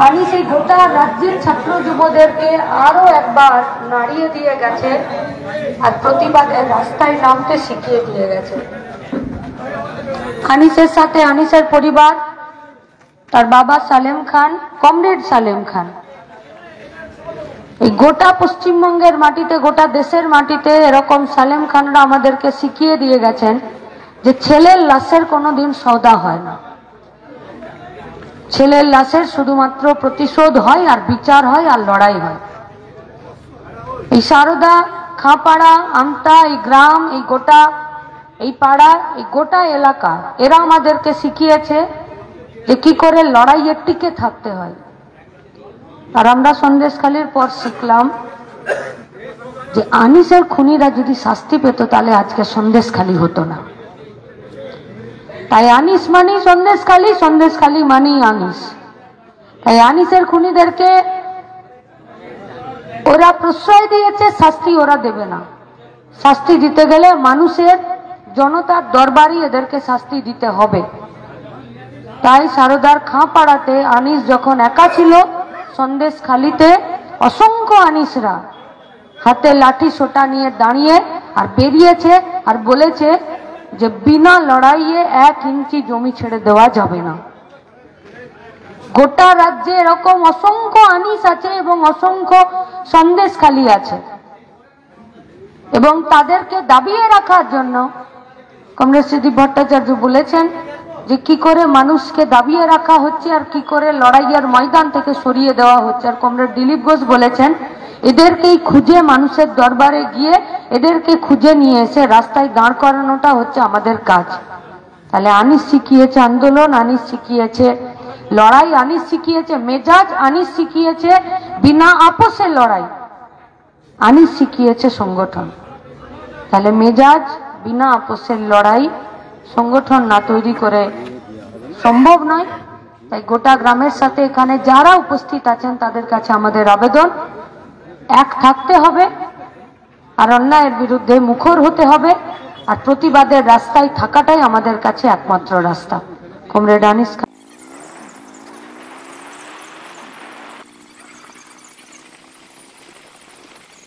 আনিস এই গোটা রাজ্যের ছাত্র যুবদেরকে আরো একবার নাড়িয়ে দিয়ে গেছে আর প্রতিবাদের রাস্তায় নামতে শিখিয়ে দিয়ে গেছে। আনিসের সাথে আনিসের পরিবার, তার বাবা সালেম খান, কমরেড সালেম খান, এই গোটা পশ্চিমবঙ্গের মাটিতে, গোটা দেশের মাটিতে এরকম সালেম খানরা আমাদেরকে শিখিয়ে দিয়ে গেছেন যে ছেলের লাশের কোনোদিন সওদা হয় না। ছেলের লাশের শুধুমাত্র প্রতিশোধ হয় আর বিচার হয় আর লড়াই হয়। এই সারদা, খাঁপাড়া, আমতা, এই গ্রাম, এই গোটা, এই পাড়া, এই গোটা এলাকা, এরা আমাদেরকে শিখিয়েছে যে কি করে লড়াইয়ে টিকে থাকতে হয়। আর আমরা সন্দেশখালীর পর শিখলাম যে আনিসের খুনিরা যদি শাস্তি পেত তাহলে আজকে সন্দেশখালী হতো না। তাই আনিস মানি সন্দেশখালী, সন্দেশখালী মানি আনিস। তাই আনিসের খুনিদেরকে ওরা প্রশ্রয় দিয়েছে, শাস্তি ওরা দেবে না। শাস্তি দিতে গেলে মানুষের, জনতার দরবারই এদেরকে শাস্তি দিতে হবে। তাই সারদার খাঁপাড়াতে আনিস যখন একা ছিল, সন্দেশখালীতে অসংখ্য আনিসরা হাতে লাঠি সোটা নিয়ে দাঁড়িয়ে আর বেরিয়েছে আর বলেছে যে বিনা লড়াইয়ে 1 ইঞ্চি জমি ছেড়ে দেওয়া যাবে না। গোটা রাজ্যে এরকম অসংখ্য আনিস আছে এবং অসংখ্য সন্দেশখালী আছে, এবং তাদেরকে দাবিয়ে রাখার জন্য কমরেড শ্রীদীপ ভট্টাচার্য বলেছেন যে কি করে মানুষকে দাবিয়ে রাখা হচ্ছে আর কি করে লড়াইয়ের ময়দান থেকে সরিয়ে দেওয়া হচ্ছে। আর কমরেড দিলীপ ঘোষ বলেছেন এদেরকেই খুঁজে মানুষের দরবারে গিয়ে এদেরকে খুঁজে নিয়ে এসে রাস্তায় দাঁড় করানোটা হচ্ছে আমাদের কাজ। তাহলে আনিস শিখিয়েছে আন্দোলন, আনিস শিখিয়েছে লড়াই, আনিস শিখিয়েছে মেজাজ, আনিস শিখিয়েছে বিনা আপোষে লড়াই, আনিস শিখিয়েছে সংগঠন। তাহলে মেজাজ, বিনা আপোষের লড়াই, সংগঠন না তৈরি করে সম্ভব নয়। তাই গোটা গ্রামের সাথে এখানে যারা উপস্থিত আছেন তাদের কাছে আমাদের আবেদন, এক থাকতে হবে আর অন্যায়ের বিরুদ্ধে মুখর হতে হবে, আর প্রতিবাদের রাস্তায় থাকাটাই আমাদের কাছে একমাত্র রাস্তা। কমরেড আনিস খান।